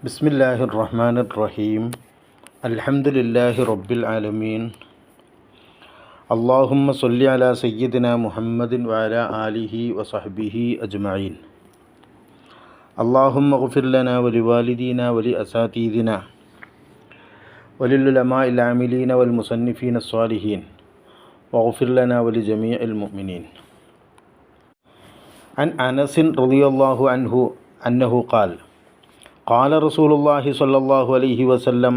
ബിസ്മില്ലാഹിർ റഹ്മാനിർ റഹീം. അൽഹംദുലില്ലാഹി റബ്ബിൽ ആലമീൻ. അല്ലാഹുമ്മ സ്വല്ലി അലാ സയ്യിദിനാ മുഹമ്മദിൻ വഅലാ ആലിഹി വസഹ്ബിഹി അജ്മഈൻ. അല്ലാഹുമ്മ ഗ്ഫിർ ലനാ വലിവാലിദീനാ വലി അസാതീദിനാ വലിൽ ഉലമാഇൽ ആമിലീന വൽ മുസന്നിഫീന സ്വാലിഹീൻ വഗ്ഫിർ ലനാ വലി ജമീഇൽ മുഅ്മിനീൻ. അൻ അനസ് റളിയല്ലാഹു അൻഹു അന്നഹു ഖാൽ ഖാല റസൂലുള്ളാഹി സ്വല്ലല്ലാഹു അലൈഹി വസല്ലം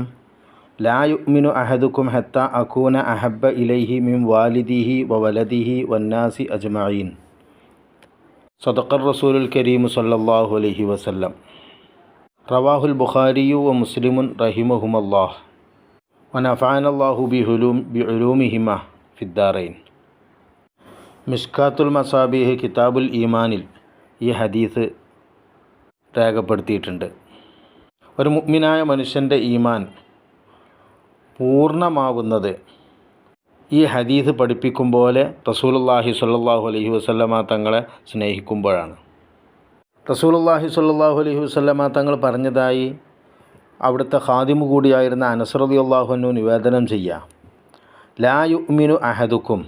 ലാ യുഅ്മിനു അഹദുക്കും ഹത്താ അകൂന അഹബ്ബ ഇലൈഹി മിൻ വാലിദിഹി വവലദിഹി വന്നാസി അജ്മഈൻ. സദഖർ റസൂലുൽ കരീം സ്വല്ലല്ലാഹു അലൈഹി വസല്ലം. റവാഹുൽ ബുഖാരിയു വ മുസ്ലിമുൻ റഹിമഹുമല്ലാഹ് വനഫഅനല്ലാഹു ബിഉലൂമിഹിമാ ഫിദ്ദാറൈൻ. മിഷ്കാത്തുൽ മസാബീഹ് കിതാബുൽ ഈമാനിൽ ഈ ഹദീസ് രേഖപ്പെടുത്തിയിട്ടുണ്ട്. ഒരു മുഅ്മിനായ മനുഷ്യൻ്റെ ഈമാൻ പൂർണ്ണമാവുന്നത് ഈ ഹദീസ് പഠിപ്പിക്കും പോലെ റസൂലുള്ളാഹി സ്വല്ലല്ലാഹു അലൈഹി വസല്ലമ തങ്ങളെ സ്നേഹിക്കുമ്പോഴാണ്. റസൂലുള്ളാഹി സ്വല്ലല്ലാഹു അലൈഹി വസല്ലമ തങ്ങൾ പറഞ്ഞതായി അവിടുത്തെ ഖാദിമു കൂടിയായിരുന്ന അനസ് റളിയല്ലാഹു അൻഹു നിവേദനം ചെയ്യുക, ലാ യുഅ്മിനു അഹദുക്കും,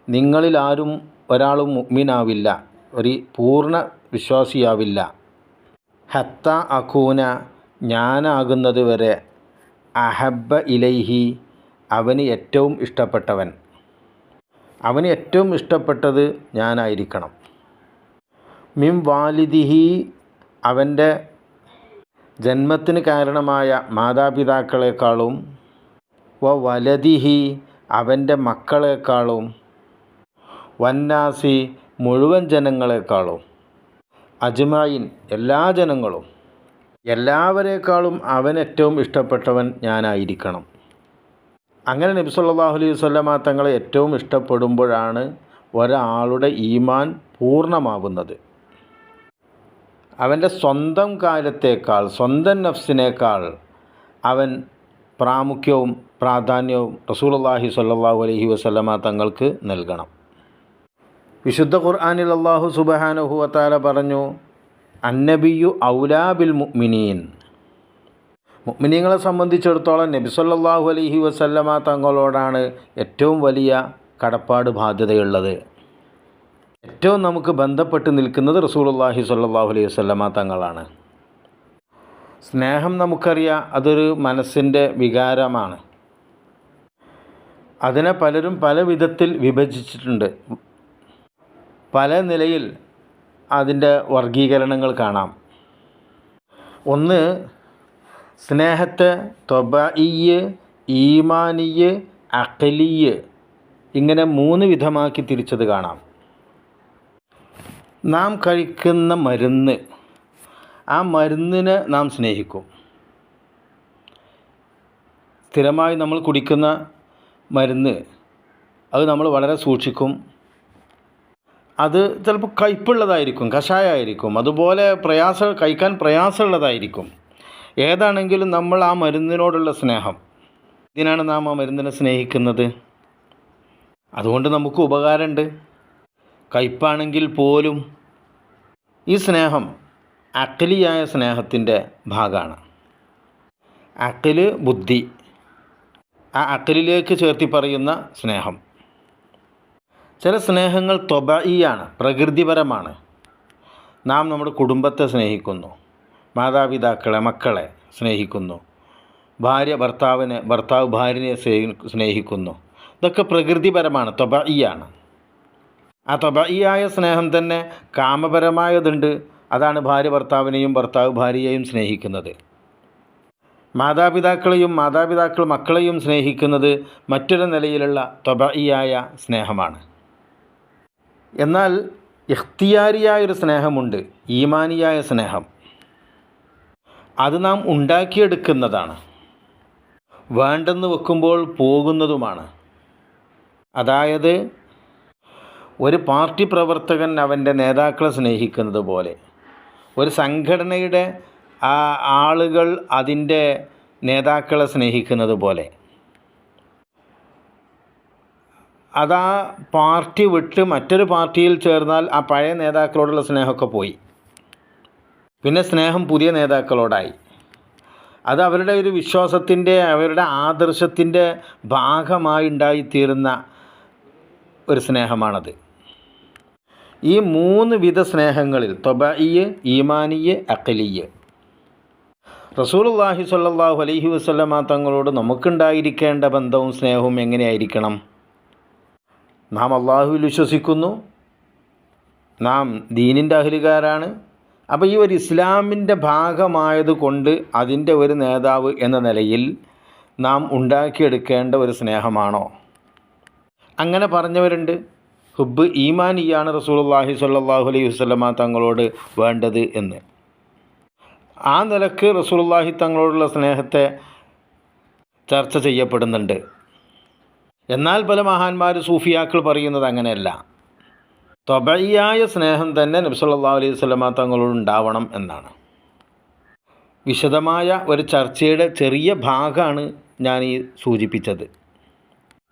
നിങ്ങളിൽ ആരും ഒരാളും മുഅ്മിനാവില്ല, ഒരു പൂർണ്ണ വിശ്വാസിയാവില്ല, ഹത്ത അകൂന, ഞാനാകുന്നത് വരെ, അഹബ്ബ ഇലൈഹി, അവന് ഏറ്റവും ഇഷ്ടപ്പെട്ടവൻ, അവന് ഏറ്റവും ഇഷ്ടപ്പെട്ടത് ഞാനായിരിക്കണം, മിൻ വാലിദിഹി, അവൻ്റെ ജന്മത്തിന് കാരണമായ മാതാപിതാക്കളെക്കാളും, വലദിഹി, അവൻ്റെ മക്കളെക്കാളും, വന്നാസി, മുഴുവൻ ജനങ്ങളെക്കാളും, അജ്മഈൻ, എല്ലാ ജനങ്ങളും, എല്ലാവരേക്കാളും അവൻ ഏറ്റവും ഇഷ്ടപ്പെട്ടവൻ ഞാനായിരിക്കണം. അങ്ങനെ നബി സല്ലല്ലാഹു അലൈഹി വസല്ലമ തങ്ങളെ ഏറ്റവും ഇഷ്ടപ്പെടുമ്പോഴാണ് ഒരാളുടെ ഈമാൻ പൂർണ്ണമാവുന്നത്. അവൻ്റെ സ്വന്തം കാര്യത്തേക്കാൾ, സ്വന്തം നഫ്സിനേക്കാൾ അവൻ പ്രാമുഖ്യവും പ്രാധാന്യവും റസൂലുള്ളാഹി സ്വല്ലല്ലാഹു അലൈഹി വസല്ലമ തങ്ങൾക്ക് നൽകണം. വിശുദ്ധ ഖുർആനിൽ അല്ലാഹു സുബ്ഹാനഹു വ തആല പറഞ്ഞു, അന്നബിയു ഔലാ ബിൽ മുഅ്മിനീൻ. മുഅ്മിനീങ്ങളെ സംബന്ധിച്ചിടത്തോളം നബി സല്ലല്ലാഹു അലൈഹി വസല്ലമ തങ്ങളോടാണ് ഏറ്റവും വലിയ കടപ്പാട് ബാധ്യതയുള്ളത്. ഏറ്റവും നമുക്ക് ബന്ധപ്പെട്ട് നിൽക്കുന്നത് റസൂലുള്ളാഹി സ്വല്ലല്ലാഹു അലൈഹി വസല്ലമ തങ്ങളാണ്. സ്നേഹം നമുക്കറിയാം, അതൊരു മനസ്സിൻ്റെ വികാരമാണ്. അതിനെ പലരും പല വിധത്തിൽ വിഭജിച്ചിട്ടുണ്ട്. പല നിലയിൽ അതിൻ്റെ വർഗീകരണങ്ങൾ കാണാം. ഒന്ന്, സ്നേഹത്തെ ത്വബഈയ്, ഈമാനിയ്, അഖ്ലിയ്, ഇങ്ങനെ 3 വിധമാക്കി തിരിച്ചത് കാണാം. നാം കഴിക്കുന്ന മരുന്ന്, ആ മരുന്നിനെ നാം സ്നേഹിക്കും. സ്ഥിരമായി നമ്മൾ കുടിക്കുന്ന മരുന്ന്, അത് നമ്മൾ വളരെ സൂക്ഷിക്കും. അത് ചിലപ്പോൾ കയ്പുള്ളതായിരിക്കും, കഷായമായിരിക്കും, അതുപോലെ കഴിക്കാൻ പ്രയാസമുള്ളതായിരിക്കും. ഏതാണെങ്കിലും നമ്മൾ ആ മരുന്നിനോടുള്ള സ്നേഹം, ഇതിനാണ് നാം ആ മരുന്നിനെ സ്നേഹിക്കുന്നത്. അതുകൊണ്ട് നമുക്ക് ഉപകാരമുണ്ട്. കയ്പാണെങ്കിൽ പോലും ഈ സ്നേഹം അഖ്ലിയായ സ്നേഹത്തിൻ്റെ ഭാഗമാണ്. അഖ്ല്, ബുദ്ധി, ആ അഖ്ലിലേക്ക് ചേർത്തി പറയുന്ന സ്നേഹം. ചില സ്നേഹങ്ങൾ ത്വബഈയാണ്, പ്രകൃതിപരമാണ്. നാം നമ്മുടെ കുടുംബത്തെ സ്നേഹിക്കുന്നു, മാതാപിതാക്കളെ, മക്കളെ സ്നേഹിക്കുന്നു, ഭർത്താവ് ഭാര്യനെ സ്നേഹിക്കുന്നു. ഇതൊക്കെ പ്രകൃതിപരമാണ്, ത്വബഈയാണ്. ആ ത്വബഈയായ സ്നേഹം തന്നെ കാമപരമായതുണ്ട്. അതാണ് ഭാര്യ ഭർത്താവിനെയും ഭർത്താവ് ഭാര്യയെയും സ്നേഹിക്കുന്നത്. മാതാപിതാക്കൾ മക്കളെയും സ്നേഹിക്കുന്നത് മറ്റൊരു നിലയിലുള്ള ത്വബഈയായ സ്നേഹമാണ്. എന്നാൽ ഇഖ്തിയാരിയായൊരു സ്നേഹമുണ്ട്, ഈമാനിയായ സ്നേഹം. അത് നാം ഉണ്ടാക്കിയെടുക്കുന്നതാണ്, വേണ്ടെന്ന് വെക്കുമ്പോൾ പോകുന്നതുമാണ്. അതായത് ഒരു പാർട്ടി പ്രവർത്തകൻ അവൻ്റെ നേതാക്കളെ സ്നേഹിക്കുന്നത് പോലെ, ഒരു സംഘടനയുടെ ആളുകൾ അതിൻ്റെ നേതാക്കളെ സ്നേഹിക്കുന്നത് പോലെ, അതാ പാർട്ടി വിട്ട് മറ്റൊരു പാർട്ടിയിൽ ചേർന്നാൽ ആ പഴയ നേതാക്കളോടുള്ള സ്നേഹമൊക്കെ പോയി. പിന്നെ സ്നേഹം പുതിയ നേതാക്കളോടായി. അത് അവരുടെ ഒരു വിശ്വാസത്തിൻ്റെ, അവരുടെ ആദർശത്തിൻ്റെ ഭാഗമായി ഉണ്ടായിത്തീരുന്ന ഒരു സ്നേഹമാണത്. ഈ 3 വിധ സ്നേഹങ്ങളിൽ ത്വബഈ, ഈമാനിയ്, അഖ്ലിയ്, റസൂലുള്ളാഹി സ്വല്ലല്ലാഹു അലൈഹി വസല്ലമ തങ്ങളോട് നമുക്കുണ്ടായിരിക്കേണ്ട ബന്ധവും സ്നേഹവും എങ്ങനെയായിരിക്കണം? നാം അള്ളാഹുവിൽ വിശ്വസിക്കുന്നു, നാം ദീനിൻ്റെ അഹ്ലുകാരാണ്. അപ്പോൾ ഈ ഒരു ഇസ്ലാമിൻ്റെ ഭാഗമായതുകൊണ്ട് അതിൻ്റെ ഒരു നേതാവ് എന്ന നിലയിൽ നാം ഉണ്ടാക്കിയെടുക്കേണ്ട ഒരു സ്നേഹമാണോ? അങ്ങനെ പറഞ്ഞവരുണ്ട്. ഹുബ്ബ് ഈമാനിയാണ് റസൂലുള്ളാഹി സ്വല്ലല്ലാഹു അലൈഹി വസല്ലമ തങ്ങളോട് വേണ്ടത് എന്ന്. ആ നിലക്ക് റസൂലുള്ളാഹി തങ്ങളോടുള്ള സ്നേഹത്തെ ചർച്ച ചെയ്യപ്പെടുന്നുണ്ട്. എന്നാൽ പല മഹാന്മാർ, സൂഫിയാക്കൾ പറയുന്നത് അങ്ങനെയല്ല. ത്വബഈയായ സ്നേഹം തന്നെ നബി സല്ലല്ലാഹു അലൈഹി വസല്ലമ തങ്ങളോട് ഉണ്ടാവണം എന്നാണ്. വിശദമായ ഒരു ചർച്ചയുടെ ചെറിയ ഭാഗമാണ് ഞാൻ ഈ സൂചിപ്പിച്ചത്.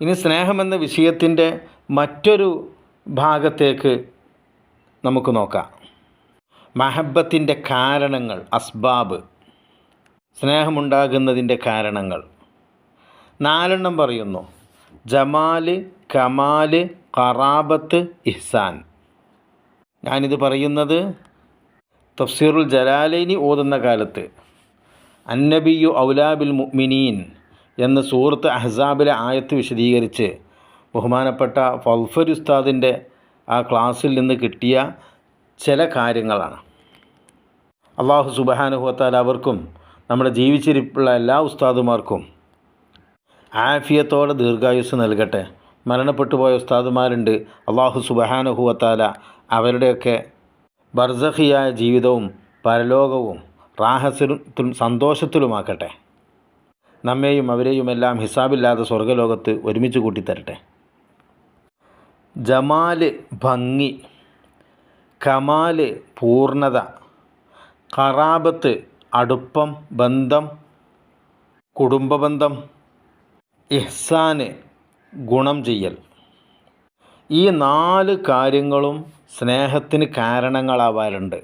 ഇനി സ്നേഹമെന്ന വിഷയത്തിൻ്റെ മറ്റൊരു ഭാഗത്തേക്ക് നമുക്ക് നോക്കാം. മഹബത്തിൻ്റെ കാരണങ്ങൾ, അസ്ബാബ്, സ്നേഹമുണ്ടാകുന്നതിൻ്റെ കാരണങ്ങൾ 4 പറയുന്നു. ജമാല്, കമാല്, ഖറാബത്ത്, ഇഹ്സാൻ. ഞാനിത് പറയുന്നത് തഫ്സീറുൽ ജലാലൈനി ഓതുന്ന കാലത്ത് അന്നബിയു ഔലാ ബിൽ മുഅ്മിനീൻ എന്ന സൂറത്ത് അഹ്സാബിലെ ആയത്ത് വിശദീകരിച്ച് ബഹുമാനപ്പെട്ട ഫൗഫർ ഉസ്താദിൻ്റെ ആ ക്ലാസ്സിൽ നിന്ന് കിട്ടിയ ചില കാര്യങ്ങളാണ്. അല്ലാഹു സുബ്ഹാനഹു വ തആല അവർക്കും നമ്മുടെ ജീവിച്ചിരിപ്പുള്ള എല്ലാ ഉസ്താദുമാർക്കും ആഫിയത്തോടെ ദീർഘായുസ് നൽകട്ടെ. മരണപ്പെട്ടു പോയ ഉസ്താദുമാരുണ്ട്. അല്ലാഹു സുബ്ഹാനഹു വ തആല അവരുടെയൊക്കെ ബർസഖിയായ ജീവിതവും പരലോകവും റാഹത്തിലും സന്തോഷത്തിലുമാക്കട്ടെ. നമ്മെയും അവരെയും എല്ലാം ഹിസാബില്ലാതെ സ്വർഗ്ഗലോകത്ത് ഒരുമിച്ച് കൂട്ടിത്തരട്ടെ. ജമാല് ഭംഗി, കമാല് പൂർണ്ണത, ഖറാബത്ത് അടുപ്പം, ബന്ധം, കുടുംബബന്ധം, ഇഹ്സാന് ഗുണം ചെയ്യൽ. ഈ 4 കാര്യങ്ങളും സ്നേഹത്തിന് കാരണങ്ങളാവാറുണ്ട്.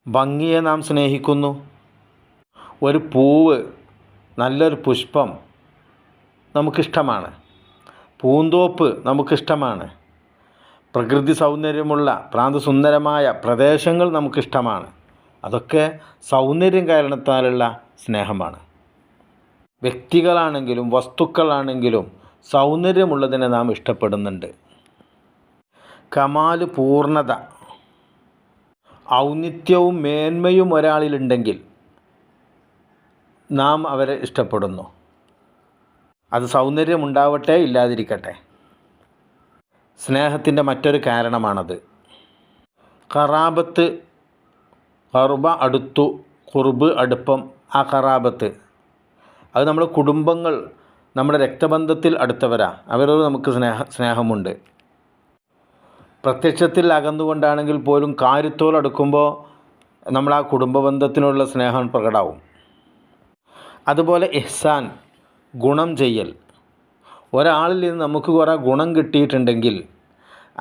ഭംഗിയെ നാം സ്നേഹിക്കുന്നു. ഒരു പൂവ്, നല്ലൊരു പുഷ്പം നമുക്കിഷ്ടമാണ്. പൂന്തോപ്പ് നമുക്കിഷ്ടമാണ്. പ്രകൃതി സൗന്ദര്യമുള്ള പ്രാന്തസുന്ദരമായ പ്രദേശങ്ങൾ നമുക്കിഷ്ടമാണ്. അതൊക്കെ സൗന്ദര്യം കാരണത്താലുള്ള സ്നേഹമാണ്. വ്യക്തികളാണെങ്കിലും വസ്തുക്കളാണെങ്കിലും സൗന്ദര്യമുള്ളതിനെ നാം ഇഷ്ടപ്പെടുന്നുണ്ട്. കമാല് പൂർണ്ണത, ഔന്നിത്യവും മേന്മയും ഒരാളിലുണ്ടെങ്കിൽ നാം അവരെ ഇഷ്ടപ്പെടുന്നു. അത് സൗന്ദര്യമുണ്ടാവട്ടെ ഇല്ലാതിരിക്കട്ടെ. സ്നേഹത്തിൻ്റെ മറ്റൊരു കാരണമാണത്. ഖറാബത്ത്, ഖർബ അടുത്തു, ഖുർബ് അടുപ്പം. ആ ഖറാബത്ത് അത് നമ്മുടെ കുടുംബങ്ങൾ, നമ്മുടെ രക്തബന്ധത്തിൽ അടുത്തവരാണ്. അവരോട് നമുക്ക് സ്നേഹമുണ്ട്. പ്രത്യക്ഷത്തിൽ അകന്നുകൊണ്ടാണെങ്കിൽ പോലും കാര്യത്തോടടുക്കുമ്പോൾ നമ്മൾ ആ കുടുംബബന്ധത്തിനുള്ള സ്നേഹം പ്രകടമാവും. അതുപോലെ ഇഹ്സാൻ, ഗുണം ചെയ്യൽ. ഒരാളിൽ നിന്ന് നമുക്ക് കുറേ ഗുണം കിട്ടിയിട്ടുണ്ടെങ്കിൽ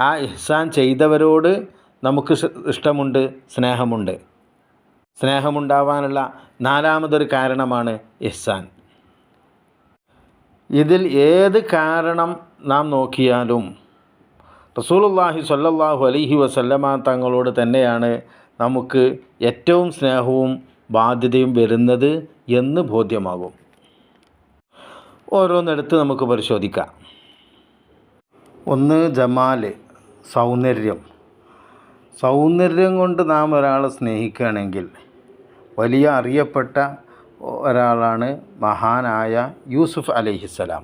ആ ഇഹ്സാൻ ചെയ്തവരോട് നമുക്ക് ഇഷ്ടമുണ്ട്, സ്നേഹമുണ്ട്. സ്നേഹമുണ്ടാവാനുള്ള 4മതൊരു കാരണമാണ് ഇഹ്സാൻ. ഇതിൽ ഏത് കാരണം നാം നോക്കിയാലും റസൂലുള്ളാഹി സ്വല്ലല്ലാഹു അലൈഹി വസല്ലമ തങ്ങളോട് തന്നെയാണ് നമുക്ക് ഏറ്റവും സ്നേഹവും ബാധ്യതയും വരുന്നത് എന്ന് ബോധ്യമാകും. ഓരോന്നെടുത്ത് നമുക്ക് പരിശോധിക്കാം. ഒന്ന് ജമാല്, സൗന്ദര്യം. സൗന്ദര്യം കൊണ്ട് നാം ഒരാളെ സ്നേഹിക്കുകയാണെങ്കിൽ, വലിയ അറിയപ്പെട്ട ഒരാളാണ് മഹാനായ യൂസുഫ് അലൈഹിസ്സലാം.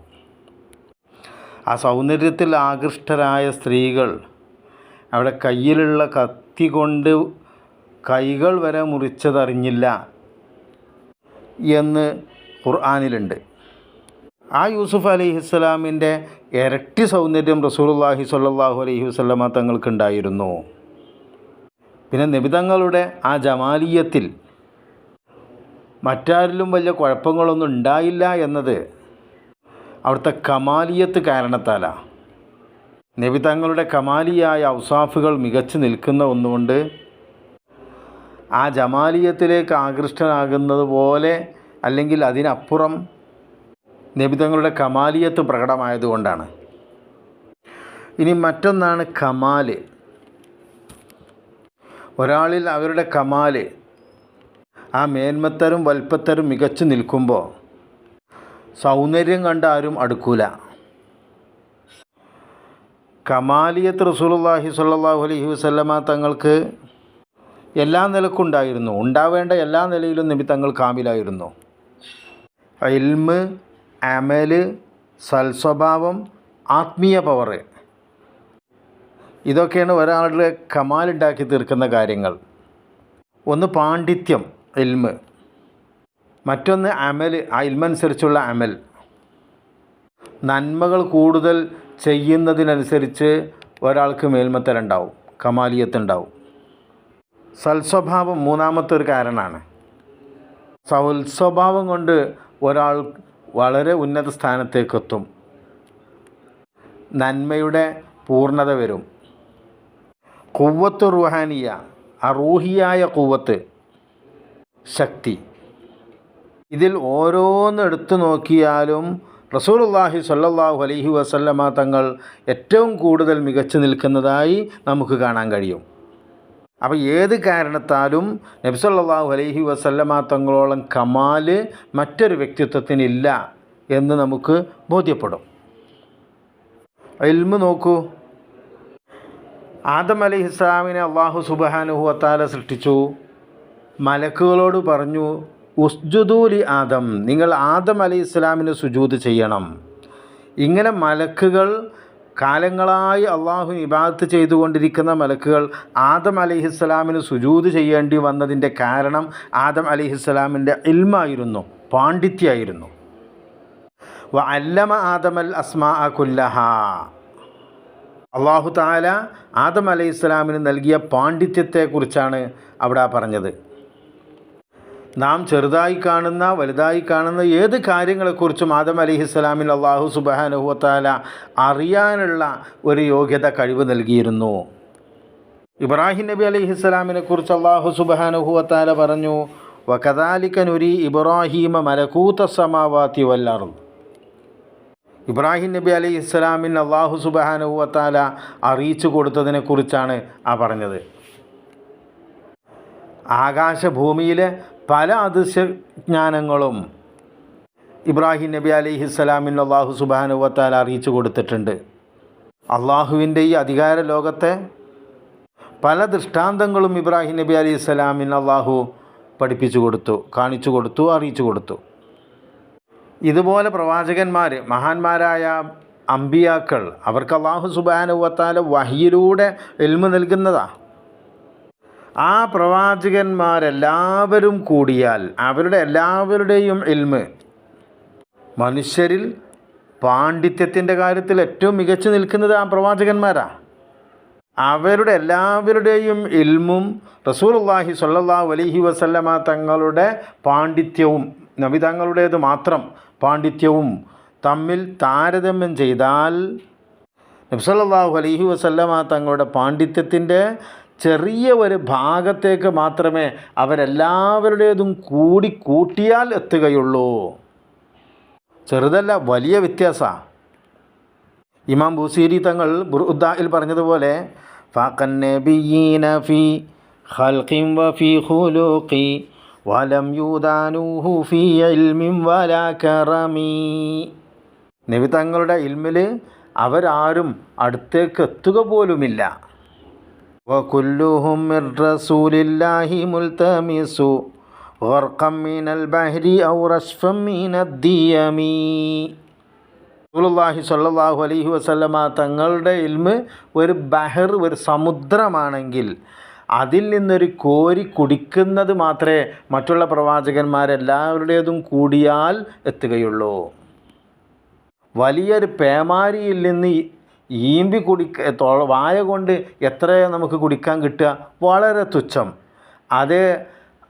ആ സൗന്ദര്യത്തിൽ ആകൃഷ്ടരായ സ്ത്രീകൾ അവിടെ കയ്യിലുള്ള കത്തി കൊണ്ട് കൈകൾ വരെ മുറിച്ചതറിഞ്ഞില്ല എന്ന് ഖുർആനിലുണ്ട്. ആ യൂസുഫ് അലൈഹിസ്സലാമിൻ്റെ ഇരട്ടി സൗന്ദര്യം റസൂലുള്ളാഹി സ്വല്ലല്ലാഹു അലൈഹി വസല്ലമ തങ്ങൾക്കുണ്ടായിരുന്നു. പിന്നെ നബി തങ്ങളുടെ ആ ജമാലിയത്തിൽ മറ്റാരിലും വലിയ കുഴപ്പങ്ങളൊന്നും ഉണ്ടായില്ല എന്നത് അവിടുത്തെ കമാലിയത്ത് കാരണത്താലാണ്. നബി തങ്ങളുടെ കമാലിയായ ഔസാഫുകൾ മികച്ചു നിൽക്കുന്ന ഒന്നുകൊണ്ട് ആ ജമാലിയത്തിലേക്ക് ആകൃഷ്ടനാകുന്നത് പോലെ അല്ലെങ്കിൽ അതിനപ്പുറം നബി തങ്ങളുടെ കമാലിയത്ത് പ്രകടമായതുകൊണ്ടാണ്. ഇനി മറ്റൊന്നാണ് കമാല്. ഒരാളിൽ അവരുടെ കമാല്, ആ മേന്മത്തരും വൽപ്പത്തരും മികച്ചു നിൽക്കുമ്പോൾ സൗന്ദര്യം കണ്ട് ആരും അടുക്കൂല. കമാലിയത്ത് റസൂലുള്ളാഹി സ്വല്ലല്ലാഹു അലൈഹി വസല്ലമ തങ്ങൾക്ക് എല്ലാ നിലക്കുണ്ടായിരുന്നു. ഉണ്ടാവേണ്ട എല്ലാ നിലയിലും നബി തങ്ങൾ കാമിലായിരുന്നു. ഇൽമ്, അമല്, സൽസ്വഭാവം, ആത്മീയ പവർ, ഇതൊക്കെയാണ് ഒരാളുടെ കമാലുണ്ടാക്കി തീർക്കുന്ന കാര്യങ്ങൾ. ഒന്ന് പാണ്ഡിത്യം, ഇൽമ്. മറ്റൊന്ന് അമൽ, ആ ഇൽമനുസരിച്ചുള്ള അമൽ. നന്മകൾ കൂടുതൽ ചെയ്യുന്നതിനനുസരിച്ച് ഒരാൾക്ക് മേൽമത്തലുണ്ടാവും, കമാലിയത്തുണ്ടാവും. സൽസ്വഭാവം മൂന്നാമത്തെ ഒരു കാരണമാണ്. സൽസ്വഭാവം കൊണ്ട് ഒരാൾ വളരെ ഉന്നത സ്ഥാനത്തേക്കെത്തും, നന്മയുടെ പൂർണ്ണത വരും. ഖുവ്വത്ത് റുഹാനിയ, ആ റൂഹിയായ ഖുവ്വത്ത്, ശക്തി. ഇതിൽ ഓരോന്നെടുത്തു നോക്കിയാലും റസൂലുള്ളാഹി സ്വല്ലല്ലാഹു അലൈഹി വസല്ലമ തങ്ങൾ ഏറ്റവും കൂടുതൽ മികച്ചു നിൽക്കുന്നതായി നമുക്ക് കാണാൻ കഴിയും. അപ്പോൾ ഏത് കാരണത്താലും നബി സല്ലല്ലാഹു അലൈഹി വസല്ലമ തങ്ങളോളം കമാല് മറ്റൊരു വ്യക്തിത്വത്തിനില്ല എന്ന് നമുക്ക് ബോധ്യപ്പെടും. ഇൽമ് നോക്കൂ. ആദം അലൈഹിസ്സലാമിനെ അല്ലാഹു സുബ്ഹാനഹു വ തആല സൃഷ്ടിച്ചു. മലക്കുകളോട് പറഞ്ഞു, ഉസ്ജുദൂ ലി ആദം, നിങ്ങൾ ആദം അലൈഹിസ്സലാമിന് സുജൂദ് ചെയ്യണം. ഇങ്ങനെ മലക്കുകൾ, കാലങ്ങളായി അള്ളാഹു ഇബാദത്ത് ചെയ്തുകൊണ്ടിരിക്കുന്ന മലക്കുകൾ ആദം അലൈഹിസ്സലാമിന് സുജൂദ് ചെയ്യേണ്ടി വന്നതിൻ്റെ കാരണം ആദം അലൈഹിസ്സലാമിൻ്റെ ഇൽമായിരുന്നു, പാണ്ഡിത്യമായിരുന്നു. വ അല്ലമ ആദമൽ അസ്മാഅ കുല്ലഹാ, അള്ളാഹു തആല ആദം അലൈഹിസ്സലാമിന് നൽകിയ പാണ്ഡിത്യത്തെക്കുറിച്ചാണ് അവിടെ പറഞ്ഞത്. നാം ചെറുതായി കാണുന്ന, വലുതായി കാണുന്ന ഏത് കാര്യങ്ങളെക്കുറിച്ചും ആദം അലൈഹിസ്സലാമിന് അള്ളാഹു സുബ്ഹാനഹു വ തആല അറിയാനുള്ള ഒരു യോഗ്യത, കഴിവ് നൽകിയിരുന്നു. ഇബ്രാഹിം നബി അലൈഹിസ്സലാമിനെ കുറിച്ച് അള്ളാഹു സുബ്ഹാനഹു വ തആല പറഞ്ഞു, വകദാലിക നുരി ഇബ്രാഹീമ മലകൂത സമാവാതി വൽ അർദ്. ഇബ്രാഹിം നബി അലൈഹിസ്സലാമിന് അള്ളാഹു സുബ്ഹാനഹു വ തആല അറിയിച്ചു കൊടുത്തതിനെക്കുറിച്ചാണ് ആ പറഞ്ഞത്. ആകാശഭൂമിയിലെ പല അദൃശ്യജ്ഞാനങ്ങളും ഇബ്രാഹിം നബി അലൈഹിസ്സലാമിന് അള്ളാഹു സുബ്ഹാനഹു വ തആല അറിയിച്ചു കൊടുത്തിട്ടുണ്ട്. അള്ളാഹുവിൻ്റെ ഈ അധികാര ലോകത്തെ പല ദൃഷ്ടാന്തങ്ങളും ഇബ്രാഹിം നബി അലൈഹിസ്സലാമിന് അള്ളാഹു പഠിപ്പിച്ചു കൊടുത്തു, കാണിച്ചു കൊടുത്തു, അറിയിച്ചു കൊടുത്തു. ഇതുപോലെ പ്രവാചകന്മാർ, മഹാന്മാരായ അമ്പിയാക്കൾ, അവർക്ക് അല്ലാഹു സുബ്ഹാനഹു വ തആല വഹയിലൂടെ ഇൽമ് നൽകുന്നതാണ്. ആ പ്രവാചകന്മാരെല്ലാവരും കൂടിയാൽ അവരുടെ എല്ലാവരുടെയും ഇൽമ്, മനുഷ്യരിൽ പാണ്ഡിത്യത്തിൻ്റെ കാര്യത്തിൽ ഏറ്റവും മികച്ചു നിൽക്കുന്നത് ആ പ്രവാചകന്മാരാണ്. അവരുടെ എല്ലാവരുടെയും ഇൽമും റസൂലുള്ളാഹി സ്വല്ലല്ലാഹു അലൈഹി വസല്ലമ തങ്ങളുടെ പാണ്ഡിത്യവും, നബി തങ്ങളുടേത് മാത്രം പാണ്ഡിത്യവും തമ്മിൽ താരതമ്യം ചെയ്താൽ നബി സല്ലല്ലാഹു അലൈഹി വസല്ലമ തങ്ങളുടെ പാണ്ഡിത്യത്തിൻ്റെ ചെറിയ ഒരു ഭാഗത്തേക്ക് മാത്രമേ അവരെല്ലാവരുടേതും കൂടി കൂട്ടിയാൽ എത്തുകയുള്ളൂ. ചെറുതല്ല, വലിയ വ്യത്യാസമാണ്. ഇമാം ബൂസീരി തങ്ങൾ ബുർഉദ്ദാഇൽ പറഞ്ഞതുപോലെ, ഫാഖൻ നബിയ്യീന ഫീ ഖൽഖിൻ വഫീ ഖുലൂഖി വലം യൂദാനൂഹു ഫീ ഇൽമിൻ വലാ കറമി. നബി തങ്ങളുടെ ഇൽമിൽ അവരാരും അടുത്തേക്ക് എത്തുക പോലുമില്ല. വകുല്ലുഹും മിർ റസൂലില്ലാഹി മുൽതമിസു ഗർഖം മിനൽ ബഹരി ഔ റശ്ഫം മിനദ്ദിയമി. റസൂലുള്ളാഹി സ്വല്ലല്ലാഹു അലൈഹി വസല്ലമ തങ്ങളുടെ ഇൽമ് ഒരു ബഹർ, ഒരു സമുദ്രമാണെങ്കിൽ അതിൽ നിന്നൊരു കോരി കുടിക്കുന്നത് മാത്രമേ മറ്റുള്ള പ്രവാചകന്മാരെല്ലാവരുടേതും കൂടിയാൽ എത്തുകയുള്ളൂ. വലിയൊരു പേമാരിയിൽ നിന്ന് ഈമ്പി വായ കൊണ്ട് എത്ര നമുക്ക് കുടിക്കാൻ കിട്ടുക? വളരെ തുച്ഛം. അതേ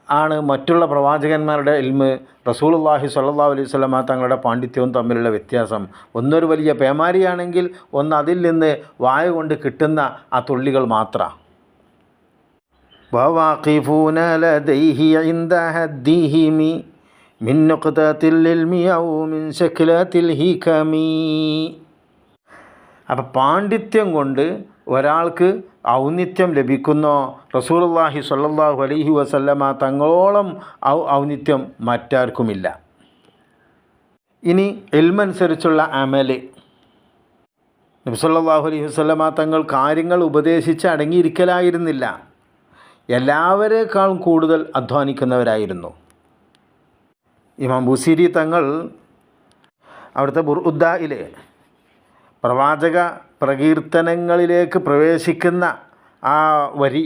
ആണ് മറ്റുള്ള പ്രവാചകന്മാരുടെ ഇൽമ്, റസൂലുള്ളാഹി സ്വല്ലല്ലാഹു അലൈഹി വസല്ലമ തങ്ങളുടെ പാണ്ഡിത്യവും തമ്മിലുള്ള വ്യത്യാസം. ഒന്നൊരു വലിയ പേമാരിയാണെങ്കിൽ ഒന്ന് അതിൽ നിന്ന് വായ കൊണ്ട് കിട്ടുന്ന ആ തുള്ളികൾ മാത്രം. വവാഖിഫൂന ലദൈഹി ഇൻദ ഹദ്ദിഹിമി മിൻ നുഖ്തത്തിൽ ഇൽമി ഔ മിൻ ശക്ലത്തിൽ ഹികമി. അപ്പം പാണ്ഡിത്യം കൊണ്ട് ഒരാൾക്ക് ഔന്നിത്യം ലഭിക്കുന്നോ? റസൂലുള്ളാഹി സ്വല്ലല്ലാഹു അലൈഹി വസല്ലമ തങ്ങളോളം ഔന്നിത്യം മറ്റാർക്കുമില്ല. ഇനി ഇൽമനുസരിച്ചുള്ള അമല്. നബി സല്ലല്ലാഹു അലൈഹി വസല്ലമ തങ്ങൾ കാര്യങ്ങൾ ഉപദേശിച്ച് അടങ്ങിയിരിക്കലായിരുന്നില്ല. എല്ലാവരേക്കാളും കൂടുതൽ അധ്വാനിക്കുന്നവരായിരുന്നു. ഇമാം ബുസീരി തങ്ങൾ അവിടുത്തെ ബുർഉദ്ദയിലെ പ്രവാചക പ്രകീർത്തനങ്ങളിലേക്ക് പ്രവേശിക്കുന്ന ആ വരി,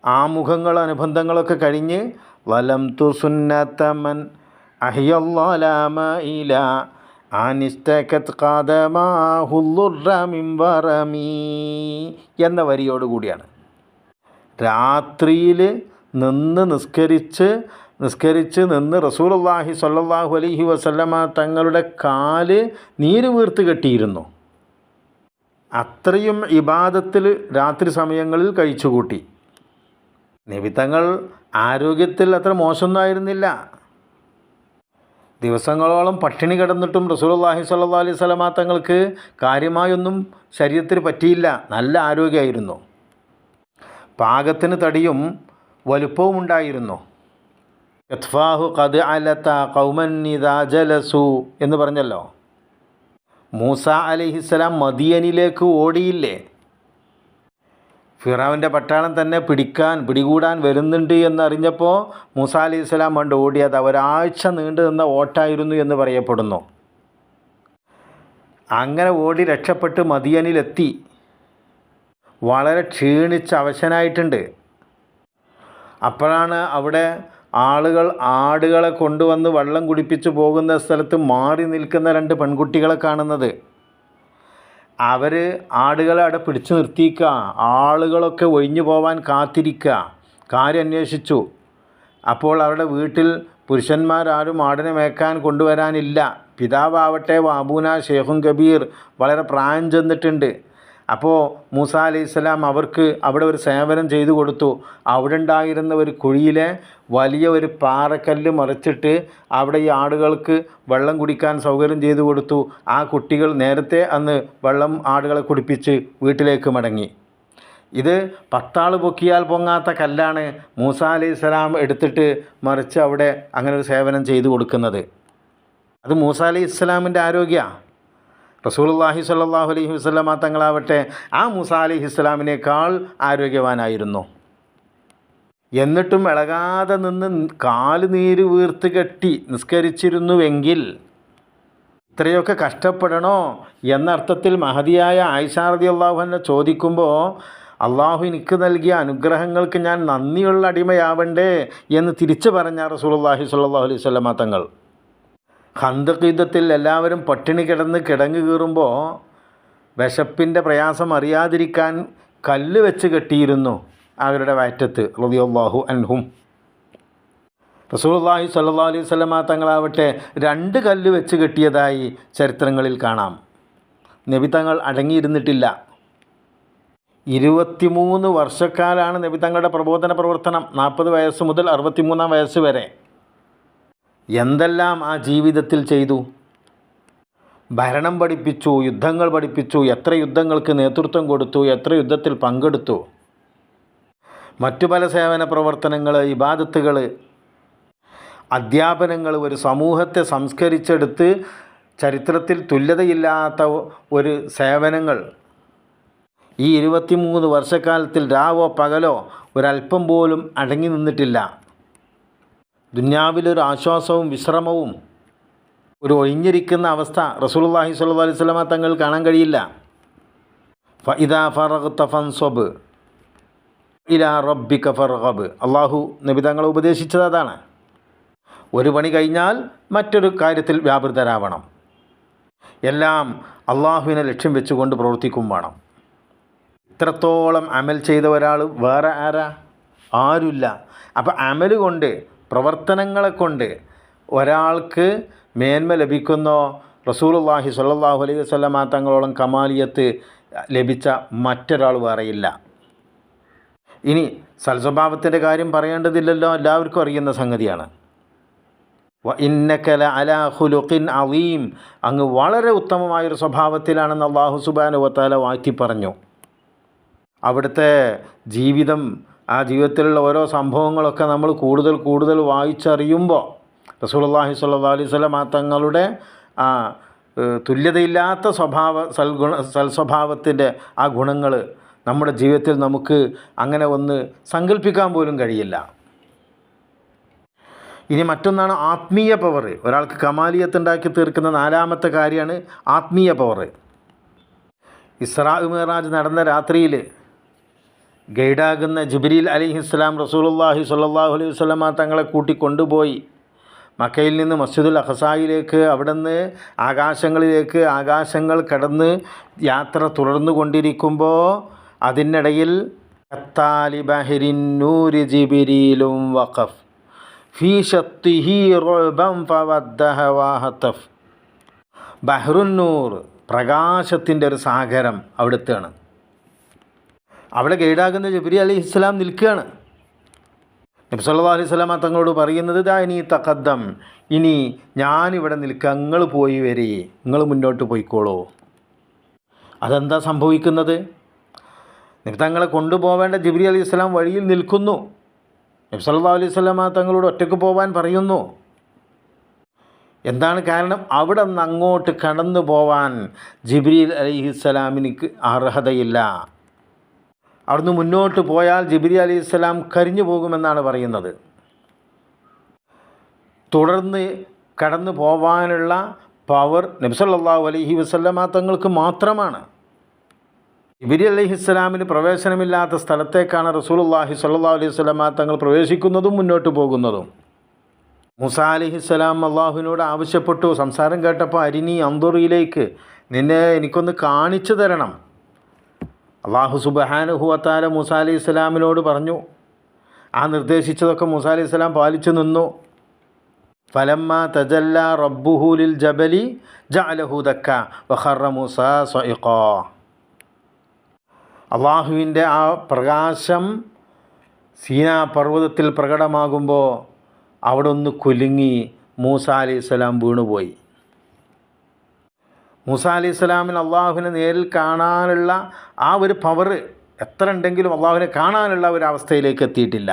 ആമുഖങ്ങളും അനുബന്ധങ്ങളൊക്കെ കഴിഞ്ഞ് വലം തു സുന്നത്തമൻ അഹിയല്ലാമഇല ആനിസ്തകത് ഖദമാഹുല്ലുറ മിൻ വറമി എന്ന വരിയോടുകൂടിയാണ്. രാത്രിയിൽ നിസ്കരിച്ച് റസൂലുള്ളാഹി സ്വല്ലല്ലാഹു അലൈഹി വസല്ലമ തങ്ങളുടെ കാല് നീര് വീർത്ത് കെട്ടിയിരുന്നു. അത്രയും ഇബാദത്തിൽ രാത്രി സമയങ്ങളിൽ കഴിച്ചുകൂട്ടി. നബി തങ്ങൾ ആരോഗ്യത്തിൽ അത്ര മോശമൊന്നുമായിരുന്നില്ല. ദിവസങ്ങളോളം പട്ടിണി കിടന്നിട്ടും റസൂലുള്ളാഹി സ്വല്ലല്ലാഹു അലൈഹി വസല്ലമ തങ്ങൾക്ക് കാര്യമായൊന്നും ശരീരത്തിന് പറ്റിയില്ല. നല്ല ആരോഗ്യമായിരുന്നു. പാകത്തിന് തടിയും വലുപ്പവും ഉണ്ടായിരുന്നു. യത്ഫാഹു ഖദ് അലത ഖൗമൻ ഇദാ ജലസു എന്ന് പറഞ്ഞല്ലോ. മൂസ അലൈഹിസ്സലാം മദിയനിലേക്ക് ഓടിയില്ലേ? ഫിറൗൻ്റെ പട്ടാളം തന്നെ പിടികൂടാൻ വരുന്നുണ്ട് എന്നറിഞ്ഞപ്പോൾ മൂസ അലൈഹിസ്സലാം കൊണ്ട് ഓടിയത് ഒരാഴ്ച നീണ്ടു നിന്ന ഓട്ടായിരുന്നു എന്ന് പറയപ്പെടുന്നു. അങ്ങനെ ഓടി രക്ഷപ്പെട്ട് മദിയനിലെത്തി. വളരെ ക്ഷീണിച്ച് അവശനായിട്ടുണ്ട്. അപ്പോഴാണ് അവിടെ ആടുകളെ കൊണ്ടുവന്ന് വെള്ളം കുടിപ്പിച്ച് പോകുന്ന സ്ഥലത്ത് മാറി നിൽക്കുന്ന രണ്ട് പെൺകുട്ടികളെ കാണുന്നത്. അവർ ആടുകളെ അവിടെ പിടിച്ചു നിർത്തിയിക്കുക. ആളുകളൊക്കെ ഒഴിഞ്ഞു പോവാൻ കാത്തിരിക്കുക. കാര്യം അന്വേഷിച്ചു. അപ്പോൾ അവരുടെ വീട്ടിൽ പുരുഷന്മാരാരും ആടിനെ മേക്കാൻ കൊണ്ടുവരാനില്ല. പിതാവാവട്ടെ വാബൂന ഷേഖുൻ കബീർ, വളരെ പ്രായം ചെന്നിട്ടുണ്ട്. അപ്പോൾ മൂസ അലൈഹിസ്സലാം അവർക്ക് അവിടെ ഒരു സേവനം ചെയ്തു കൊടുത്തു. അവിടെ ഉണ്ടായിരുന്ന ഒരു കുഴിയിലെ വലിയ ഒരു പാറക്കല്ല് മറിച്ചിട്ട് അവിടെ ഈ ആടുകൾക്ക് വെള്ളം കുടിക്കാൻ സൗകര്യം ചെയ്തു കൊടുത്തു. ആ കുട്ടികൾ നേരത്തെ അന്ന് വെള്ളം ആടുകളെ കുടിപ്പിച്ച് വീട്ടിലേക്ക് മടങ്ങി. ഇത് 10 ആൾ പൊക്കിയാൽ പൊങ്ങാത്ത കല്ലാണ്. മൂസ അലൈഹിസ്സലാം എടുത്തിട്ട് മറിച്ച് അവിടെ അങ്ങനെ ഒരു സേവനം ചെയ്തു കൊടുക്കുന്നത്. അത് മൂസ അലൈഹിസ്സലാമിൻ്റെ ആരോഗ്യമാണ്. റസൂലുള്ളാഹി സ്വല്ലല്ലാഹു അലൈഹി വസല്ലമ തങ്ങളാവട്ടെ ആ മൂസ അലൈഹിസ്സലാമിനേക്കാൾ ആരോഗ്യവാനായിരുന്നു. എന്നിട്ടും ഇളകാതെ നിന്ന് കാല് നീര് വീർത്ത് കെട്ടി നിസ്കരിച്ചിരുന്നുവെങ്കിൽ ഇത്രയൊക്കെ കഷ്ടപ്പെടണോ എന്നർത്ഥത്തിൽ മഹദിയായ ആയിഷ റളിയല്ലാഹു അൻഹ ചോദിക്കുമ്പോൾ, അള്ളാഹു എനിക്ക് നൽകിയ അനുഗ്രഹങ്ങൾക്ക് ഞാൻ നന്ദിയുള്ള അടിമയാവണ്ടേ എന്ന് തിരിച്ചു പറഞ്ഞ റസൂലുള്ളാഹി സ്വല്ലല്ലാഹു അലൈഹി വസല്ലമ തങ്ങൾ. ഖന്തഖ് യുദ്ധത്തിൽ എല്ലാവരും പട്ടിണി കിടങ്ങ് കീറുമ്പോൾ വിശപ്പിൻ്റെ പ്രയാസം അറിയാതിരിക്കാൻ കല്ല് വെച്ച് കെട്ടിയിരുന്നു അവരുടെ വയറ്റത്ത് റളിയല്ലാഹു അൻഹും. റസൂലുള്ളാഹി സ്വല്ലല്ലാഹു അലൈഹി വസല്ലമ തങ്ങളാവട്ടെ 2 കല്ല് വെച്ച് കെട്ടിയതായി ചരിത്രങ്ങളിൽ കാണാം. നബി തങ്ങൾ അടങ്ങിയിരുന്നിട്ടില്ല. 23 വർഷക്കാലാണ് നബി തങ്ങളുടെ പ്രബോധന പ്രവർത്തനം. 40 വയസ്സ് മുതൽ 63 വയസ്സ് വരെ. എന്തെല്ലാം ആ ജീവിതത്തിൽ ചെയ്തു. ഭരണം പഠിപ്പിച്ചു, യുദ്ധങ്ങൾ പഠിപ്പിച്ചു, എത്ര യുദ്ധങ്ങൾക്ക് നേതൃത്വം കൊടുത്തു, എത്ര യുദ്ധത്തിൽ പങ്കെടുത്തു. മറ്റു പല സേവന പ്രവർത്തനങ്ങൾ, ഇബാദത്തുകൾ, അധ്യാപനങ്ങൾ, ഒരു സമൂഹത്തെ സംസ്കരിച്ചെടുത്ത് ചരിത്രത്തിൽ തുല്യതയില്ലാത്ത ഒരു സേവനങ്ങൾ. ഈ 23 വർഷക്കാലത്തിൽ രാവോ പകലോ ഒരല്പം പോലും അടങ്ങി നിന്നിട്ടില്ല. ദുനിയാവിലൊരു ആശ്വാസവും വിശ്രമവും ഒരു ഒഴിഞ്ഞിരിക്കുന്ന അവസ്ഥ റസൂലുള്ളാഹി സ്വല്ലല്ലാഹു അലൈഹി വസല്ലമ തങ്ങൾ കാണാൻ കഴിയില്ല. ഫഇദാ ഫറഗ്ത ഫൻസബ് ഇലാ റബ്ബിക ഫർഗബ്. അള്ളാഹു നബി തങ്ങളെ ഉപദേശിച്ചത് അതാണ്. ഒരു പണി കഴിഞ്ഞാൽ മറ്റൊരു കാര്യത്തിൽ വ്യാപൃതരാവണം. എല്ലാം അള്ളാഹുവിനെ ലക്ഷ്യം വെച്ചുകൊണ്ട് പ്രവർത്തിക്കും വേണം. ഇത്രത്തോളം അമൽ ചെയ്ത ഒരാൾ വേറെ ആരുമില്ല. അപ്പോൾ അമൽ കൊണ്ട്, പ്രവർത്തനങ്ങളെ കൊണ്ട് ഒരാൾക്ക് മേന്മ ലഭിക്കുന്നോ? റസൂലുള്ളാഹി സ്വല്ലല്ലാഹു അലൈഹി വസല്ലമ തങ്ങളോളം കമാലിയത്ത് ലഭിച്ച മറ്റൊരാൾ വേറെയില്ല. ഇനി സൽസ്വഭാവത്തിൻ്റെ കാര്യം പറയേണ്ടതില്ലല്ലോ, എല്ലാവർക്കും അറിയുന്ന സംഗതിയാണ്. വ ഇന്നക ലഅലാ ഖുലുഖിൻ അളീം, അങ്ങ് വളരെ ഉത്തമമായൊരു സ്വഭാവത്തിലാണെന്ന് അല്ലാഹു സുബ്ഹാനഹു വ തആല വാഴ്ത്തി പറഞ്ഞു. അവിടുത്തെ ജീവിതം, ആ ജീവിതത്തിലുള്ള ഓരോ സംഭവങ്ങളൊക്കെ നമ്മൾ കൂടുതൽ കൂടുതൽ വായിച്ചറിയുമ്പോൾ റസൂലുള്ളാഹി സ്വല്ലല്ലാഹു അലൈഹി വസല്ലം തങ്ങളുടെ ആ തുല്യതയില്ലാത്ത സൽസ്വഭാവത്തിൻ്റെ ആ ഗുണങ്ങൾ നമ്മുടെ ജീവിതത്തിൽ നമുക്ക് അങ്ങനെ ഒന്ന് സങ്കല്പിക്കാൻ പോലും കഴിയില്ല. ഇനി മറ്റൊന്നാണ് ആത്മീയ പവർ. ഒരാൾക്ക് കമാലിയത്ത് ഉണ്ടാക്കി തീർക്കുന്ന നാലാമത്തെ കാര്യമാണ് ആത്മീയ പവർ. ഇസ്രാ മിഅ്റാജ് നടന്ന രാത്രിയിൽ ഗൈഡാകുന്ന ജിബ്രീൽ അലൈഹിസ്സലാം റസൂലുള്ളാഹി സ്വല്ലല്ലാഹു അലൈഹി വസല്ലം തങ്ങളെ കൂട്ടിക്കൊണ്ടുപോയി മക്കയിൽ നിന്ന് മസ്ജിദുൽ അഖ്സായിലേക്ക്, അവിടുന്ന് ആകാശങ്ങളിലേക്ക് ആകാശങ്ങൾ കടന്ന് യാത്ര തുടർന്നു കൊണ്ടിരിക്കുമ്പോൾ അതിനിടയിൽ കത്താലി ബഹരിൻ നൂരി ജിബ്രീലും വഖഫ് ഫീ ഷത്തിഹി റുഅബൻ ഫവദ്ദഹ വഹതഫ്. ബഹ്റുന്നൂർ, പ്രകാശത്തിൻ്റെ ഒരു സാഗരം അവിടുത്തെയാണ്. അവിടെ ഗൈഡാകുന്ന ജിബ്രീൽ അലൈഹിസ്സലാം നിൽക്കുകയാണ്. നബി സല്ലല്ലാഹു അലൈഹി വസല്ലം തങ്ങളോട് പറയുന്നത് ദാനി തഖദ്ദം, ഇനി ഞാനിവിടെ നിൽക്കുക, നിങ്ങൾ പോയി വരി, നിങ്ങൾ മുന്നോട്ട് പോയിക്കോളൂ. അതെന്താ സംഭവിക്കുന്നത്? നബി തങ്ങളെ കൊണ്ടുപോവേണ്ട ജിബ്രീൽ അലൈഹിസ്സലാം വഴിയിൽ നിൽക്കുന്നു. നബി സല്ലല്ലാഹു അലൈഹി വസല്ലം തങ്ങളോട് ഒറ്റയ്ക്ക് പോകാൻ പറയുന്നു. എന്താണ് കാരണം? അവിടെ നിന്ന് അങ്ങോട്ട് കടന്നു പോവാൻ ജിബ്രീൽ അലൈഹിസ്സലാമിന് അർഹതയില്ല. അവിടുന്ന് മുന്നോട്ട് പോയാൽ ജിബ്രീൽ അലൈഹിസ്സലാം കരിഞ്ഞു പോകുമെന്നാണ് പറയുന്നത്. തുടർന്ന് കടന്നു പോവാനുള്ള പവർ നബി സല്ലല്ലാഹു അലൈഹി വസല്ലം തങ്ങൾക്ക് മാത്രമാണ്. ജിബ്രീൽ അലൈഹിസ്സലാമിന് പ്രവേശനമില്ലാത്ത സ്ഥലത്തേക്കാണ് റസൂലുള്ളാഹി സ്വല്ലല്ലാഹു അലൈഹി വസല്ലം തങ്ങൾ പ്രവേശിക്കുന്നതും മുന്നോട്ട് പോകുന്നതും. മൂസാ അലൈഹിസ്സലാം അള്ളാഹുവിനോട് ആവശ്യപ്പെട്ടു, സംസാരം കേട്ടപ്പോൾ അരിനി അന്ദുറിയിലേക്ക്, നിന്നെ എനിക്കൊന്ന് കാണിച്ചു തരണം. അള്ളാഹു സുബ്ഹാനഹു വ തആല മൂസാ അലൈഹിസ്സലാമിനോട് പറഞ്ഞു. ആ നിർദ്ദേശിച്ചതൊക്കെ മൂസാ അലൈഹിസ്സലാം പാലിച്ചു നിന്നു. ഫലമ്മാ തജല്ലാ റബ്ബുഹു ലിൽ ജബലി ജഅലഹു ദക്ക വഖറ മൂസാ സ്വഇഖാ. അള്ളാഹുവിൻ്റെ ആ പ്രകാശം സീനാ പർവ്വതത്തിൽ പ്രകടമാകുമ്പോൾ അവിടെ ഒന്ന് കുലുങ്ങി മൂസാ അലൈഹിസ്സലാം വീണുപോയി. മൂസാ അലൈഹിസ്സലാമിന് അള്ളാഹുവിനെ നേരിൽ കാണാനുള്ള ആ ഒരു പവർ എത്ര ഉണ്ടെങ്കിലും അള്ളാഹുവിനെ കാണാനുള്ള ഒരു അവസ്ഥയിലേക്ക് എത്തിയിട്ടില്ല.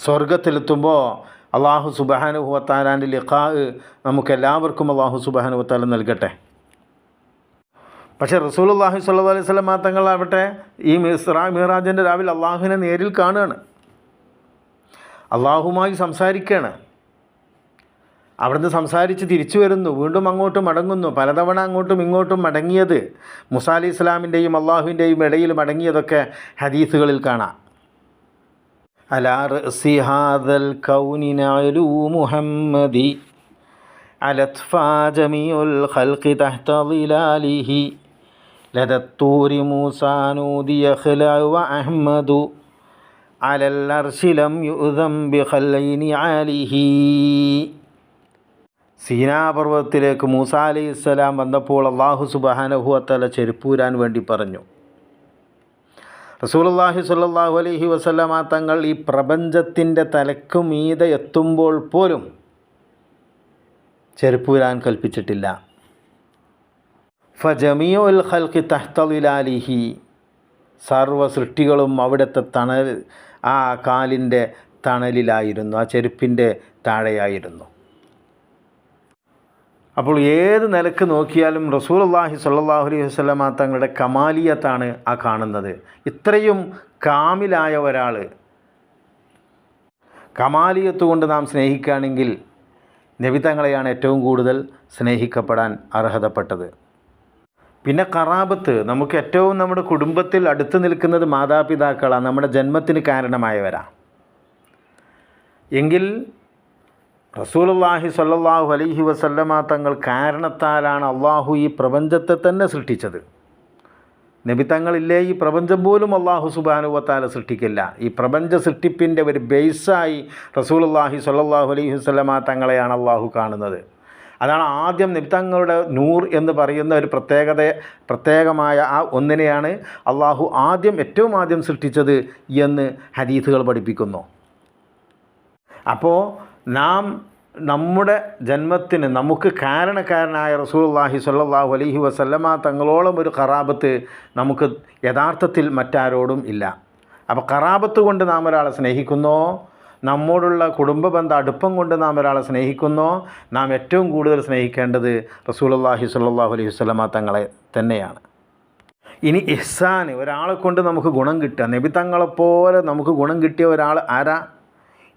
സ്വർഗത്തിലെത്തുമ്പോൾ അള്ളാഹു സുബ്ഹാനഹു വ തആലാൻ്റെ ലിഖാ നമുക്കെല്ലാവർക്കും അള്ളാഹു സുബ്ഹാനഹു വ തആല നൽകട്ടെ. പക്ഷേ റസൂലുള്ളാഹി സ്വല്ലല്ലാഹു അലൈഹി വസല്ലം തങ്ങളാവട്ടെ ഈ ഇസ്രാ മിഅ്റാജിൻ്റെ രാവിലെ അള്ളാഹുവിനെ നേരിൽ കാണുകയാണ്, അള്ളാഹുമായി സംസാരിക്കുകയാണ്. അവിടുന്ന് സംസാരിച്ച് തിരിച്ചു വരുന്നു, വീണ്ടും അങ്ങോട്ട് മടങ്ങുന്നു. പലതവണ അങ്ങോട്ടും ഇങ്ങോട്ടും മടങ്ങിയത്, മൂസാ അലൈഹിസ്സലാമിൻ്റെയും അള്ളാഹുവിൻ്റെയും ഇടയിൽ മടങ്ങിയതൊക്കെ ഹദീസുകളിൽ കാണാം. അലാ റഅസി ഹാദൽ കൗനി നഅലു മുഹമ്മദി അലത്ഫാ ജമീഉൽ ഖൽഖി തഹ്ത ളിലാലിഹി ലദത്തൂരി മൂസാ നൂദിയ ഖലാ വ അഹ്മദു അലൽ അർശി ലം യുഅ്ദം ബിഖലൈനി ആലിഹി. സീനാ പർവ്വതത്തിലേക്ക് മൂസാ അലൈഹിസ്സലാം വന്നപ്പോൾ അള്ളാഹു സുബ്ഹാനഹു വ തആല ചെരുപ്പൂരാൻ വേണ്ടി പറഞ്ഞു. റസൂലുള്ളാഹി സ്വല്ലല്ലാഹു അലൈഹി വസല്ലം തങ്ങൾ ഈ പ്രപഞ്ചത്തിൻ്റെ തലക്ക് മീതെ എത്തുമ്പോൾ പോലും ചെരുപ്പൂരാൻ കൽപ്പിച്ചിട്ടില്ല. ഫജമീഉൽ ഖൽഖി തഹ്ത ളിലാലിഹി, സർവ്വ സൃഷ്ടികളും അവിടുത്തെ തണൽ, ആ കാലിൻ്റെ തണലിലായിരുന്നു, ആ ചെരുപ്പിൻ്റെ താഴെയായിരുന്നു. അപ്പോൾ ഏത് നിലക്ക് നോക്കിയാലും റസൂലുള്ളാഹി സ്വല്ലല്ലാഹു അലൈഹി വസല്ലം തങ്ങളുടെ കമാലിയത്താണ് ആ കാണുന്നത്. ഇത്രയും കാമിലായ ഒരാൾ, കമാലിയത്ത് കൊണ്ട് നാം സ്നേഹിക്കുകയാണെങ്കിൽ നബി തങ്ങളെയാണ് ഏറ്റവും കൂടുതൽ സ്നേഹിക്കപ്പെടാൻ അർഹതപ്പെട്ടത്. പിന്നെ ഖറാബത്ത്, നമുക്ക് ഏറ്റവും നമ്മുടെ കുടുംബത്തിൽ അടുത്ത് നിൽക്കുന്നത് മാതാപിതാക്കളാണ്, നമ്മുടെ ജന്മത്തിന് കാരണമായവരാണ്. എങ്കിൽ റസൂലുള്ളാഹി സ്വല്ലല്ലാഹു അലൈഹി വസല്ലമ തങ്ങൾ കാരണത്താലാണ് അള്ളാഹു ഈ പ്രപഞ്ചത്തെ തന്നെ സൃഷ്ടിച്ചത്. നബി തങ്ങളില്ലേ ഈ പ്രപഞ്ചം പോലും അള്ളാഹു സുബ്ഹാനഹു വ തആല സൃഷ്ടിക്കില്ല. ഈ പ്രപഞ്ച സൃഷ്ടിപ്പിൻ്റെ ഒരു ബേസായി റസൂലുള്ളാഹി സ്വല്ലല്ലാഹു അലൈഹി വസല്ലമ തങ്ങളെയാണ് അള്ളാഹു കാണുന്നത്. അതാണ് ആദ്യം നബി തങ്ങളുടെ നൂർ എന്ന് പറയുന്ന ഒരു പ്രത്യേകമായ ആ ഒന്നിനെയാണ് അള്ളാഹു ഏറ്റവും ആദ്യം സൃഷ്ടിച്ചത് എന്ന് ഹദീസുകൾ പഠിപ്പിക്കുന്നു. അപ്പോൾ നാം നമ്മുടെ ജന്മത്തിന് നമുക്ക് കാരണക്കാരനായ റസൂലുള്ളാഹി സ്വല്ലല്ലാഹു അലൈഹി വസല്ലമ തങ്ങളോളം ഒരു ഖറാബത്ത് നമുക്ക് യഥാർത്ഥത്തിൽ മറ്റാരോടും ഇല്ല. അപ്പോൾ ഖറാബത്ത് കൊണ്ട് നാം ഒരാളെ സ്നേഹിക്കുന്നോ, നമ്മോടുള്ള കുടുംബ ബന്ധ അടുപ്പം കൊണ്ട് നാം ഒരാളെ സ്നേഹിക്കുന്നോ, നാം ഏറ്റവും കൂടുതൽ സ്നേഹിക്കേണ്ടത് റസൂലുള്ളാഹി സ്വല്ലല്ലാഹു അലൈഹി വസല്ലമ തങ്ങളെ തന്നെയാണ്. ഇനി ഇഹ്സാൻ, ഒരാളെ കൊണ്ട് നമുക്ക് ഗുണം കിട്ടുക, നബി തങ്ങളെപ്പോലെ നമുക്ക് ഗുണം കിട്ടിയ ഒരാൾ ആരാ?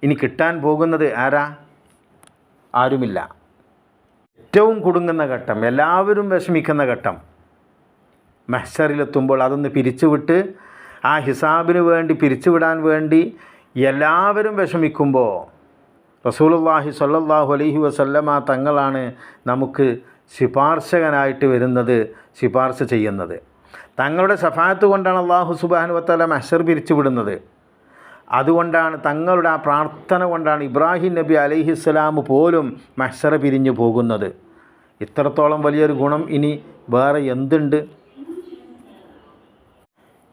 ഇനി കിട്ടാൻ പോകുന്നത് ആരാ? ആരുമില്ല. ഏറ്റവും കുടുങ്ങുന്ന ഘട്ടം, എല്ലാവരും വിഷമിക്കുന്ന ഘട്ടം, മഹ്ശറിലെത്തുമ്പോൾ അതൊന്ന് പിരിച്ചുവിട്ട് ആ ഹിസാബിന് വേണ്ടി പിരിച്ചുവിടാൻ വേണ്ടി എല്ലാവരും വിഷമിക്കുമ്പോൾ റസൂലുള്ളാഹി സ്വല്ലല്ലാഹു അലൈഹി വസല്ലമ തങ്ങളാണ് നമുക്ക് ശുപാർശകനായിട്ട് വരുന്നത്, ശുപാർശ ചെയ്യുന്നത്. തങ്ങളുടെ ശഫാഅത്ത് കൊണ്ടാണ് അല്ലാഹു സുബ്ഹാനഹു വ തആല മഹ്ശർ പിരിച്ചുവിടുന്നത്. അതുകൊണ്ടാണ് തങ്ങളുടെ ആ പ്രാർത്ഥന കൊണ്ടാണ് ഇബ്രാഹിം നബി അലൈഹിസ്സലാം പോലും മഹ്ശർ പിരിഞ്ഞു പോകുന്നത്. ഇത്രത്തോളം വലിയൊരു ഗുണം ഇനി വേറെ എന്തുണ്ട്?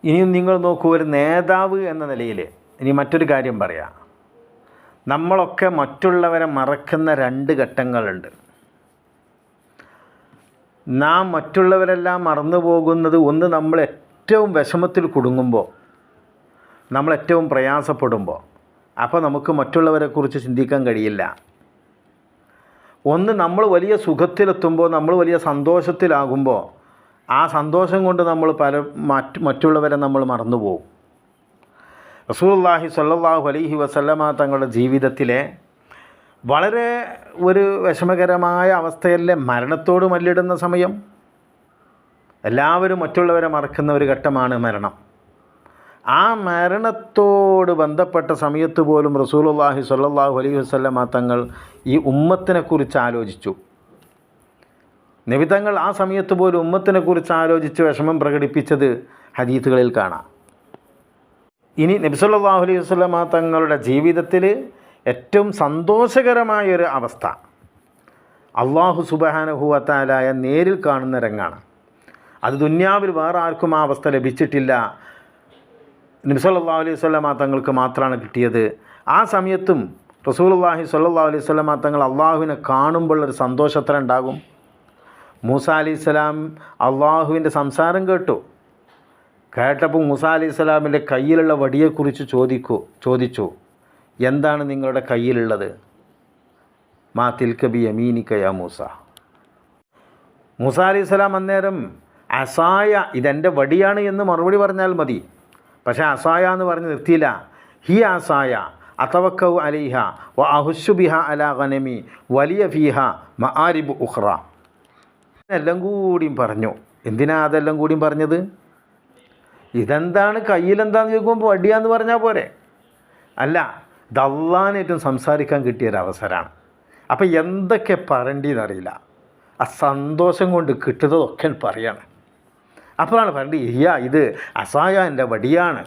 ഇനിയും നിങ്ങൾ നോക്കൂ, ഒരു നേതാവ് എന്ന നിലയിൽ ഇനി മറ്റൊരു കാര്യം പറയാം. നമ്മളൊക്കെ മറ്റുള്ളവരെ മറക്കുന്ന 2 ഘട്ടങ്ങളുണ്ട്. നാം മറ്റുള്ളവരെല്ലാം മറന്നു പോകുന്നത്, ഒന്ന് നമ്മൾ ഏറ്റവും വിഷമത്തിൽ കുടുങ്ങുമ്പോൾ, നമ്മൾ ഏറ്റവും പ്രയാസപ്പെടുമ്പോൾ, അപ്പോൾ നമുക്ക് മറ്റുള്ളവരെക്കുറിച്ച് ചിന്തിക്കാൻ കഴിയില്ല. ഒന്ന് നമ്മൾ വലിയ സുഖത്തിലെത്തുമ്പോൾ, നമ്മൾ വലിയ സന്തോഷത്തിലാകുമ്പോൾ, ആ സന്തോഷം കൊണ്ട് നമ്മൾ മറ്റുള്ളവരെ നമ്മൾ മറന്നുപോകും. റസൂലുള്ളാഹി സ്വല്ലല്ലാഹു അലൈഹി വസല്ലമ തങ്ങളുടെ ജീവിതത്തിലെ വളരെ ഒരു വിഷമകരമായ അവസ്ഥയല്ലേ മരണത്തോട് മല്ലിടുന്ന സമയം. എല്ലാവരും മറ്റുള്ളവരെ മറക്കുന്ന ഒരു ഘട്ടമാണ് മരണം. ആ മരണത്തോട് ബന്ധപ്പെട്ട സമയത്ത് പോലും റസൂലുള്ളാഹി സ്വല്ലല്ലാഹു അലൈഹി വസല്ലമ തങ്ങൾ ഈ ഉമ്മത്തിനെക്കുറിച്ച് ആലോചിച്ചു. നബി തങ്ങൾ ആ സമയത്ത് പോലും ഉമ്മത്തിനെക്കുറിച്ച് ആലോചിച്ച് വിഷമം പ്രകടിപ്പിച്ചത് ഹദീസുകളിൽ കാണാം. ഇനി നബി സല്ലല്ലാഹു അലൈഹി വസല്ലമ തങ്ങളുടെ ജീവിതത്തിൽ ഏറ്റവും സന്തോഷകരമായൊരു അവസ്ഥ അല്ലാഹു സുബ്ഹാനഹു വ തആലയെ നേരിൽ കാണുന്ന രംഗാണ്. അത് ദുന്യാവിൽ വേറെ ആർക്കും ആ അവസ്ഥ ലഭിച്ചിട്ടില്ല. നബി സല്ലല്ലാഹു അലൈഹി വസല്ലമ തങ്ങൾക്ക് മാത്രമാണ് കിട്ടിയത്. ആ സമയത്തും റസൂലുള്ളാഹി സ്വല്ലല്ലാഹു അലൈഹി വസല്ലമ തങ്ങൾ അള്ളാഹുവിനെ കാണുമ്പോൾ ഒരു സന്തോഷം എത്ര ഉണ്ടാകും. മൂസ അലൈഹിസ്സലാം അള്ളാഹുവിൻ്റെ സംസാരം കേട്ടപ്പോൾ മൂസ അലൈഹിസ്സലാമിൻ്റെ കയ്യിലുള്ള വടിയെക്കുറിച്ച് ചോദിച്ചു, എന്താണ് നിങ്ങളുടെ കയ്യിലുള്ളത്? മാ തിൽക ബി യമീനിക യാ മൂസ. മൂസ അലൈഹിസ്സലാം അന്നേരം അസായ, ഇതെൻ്റെ വടിയാണ് എന്ന് മറുപടി പറഞ്ഞാൽ മതി. പക്ഷേ അസായ എന്ന് പറഞ്ഞ് നിർത്തിയില്ല. ഹി അസായ അതവക്കൗ അലൈഹ വ അഹുസ്സു ബിഹ അലാ ഗനമി വലിയ ഫീഹ മആരിബു ഉഖ്റ. എല്ലാം കൂടിയും പറഞ്ഞു. എന്തിനാ അതെല്ലാം കൂടിയും പറഞ്ഞത്? ഇതെന്താണ്, കയ്യിലെന്താണെന്ന് ചോദിക്കുമ്പോൾ വടിയാന്ന് പറഞ്ഞാൽ പോരെ? അല്ല, ഇത് അള്ളാഹിനേറ്റവും സംസാരിക്കാൻ കിട്ടിയൊരവസരമാണ്. അപ്പം എന്തൊക്കെ പറയേണ്ടതെന്നറിയില്ല. ആ സന്തോഷം കൊണ്ട് കിട്ടുന്നതൊക്കെ പറയാണ്. അപ്പോഴാണ് പറയേണ്ടത്, ഇത് അസായ എൻ്റെ വടിയാണ്.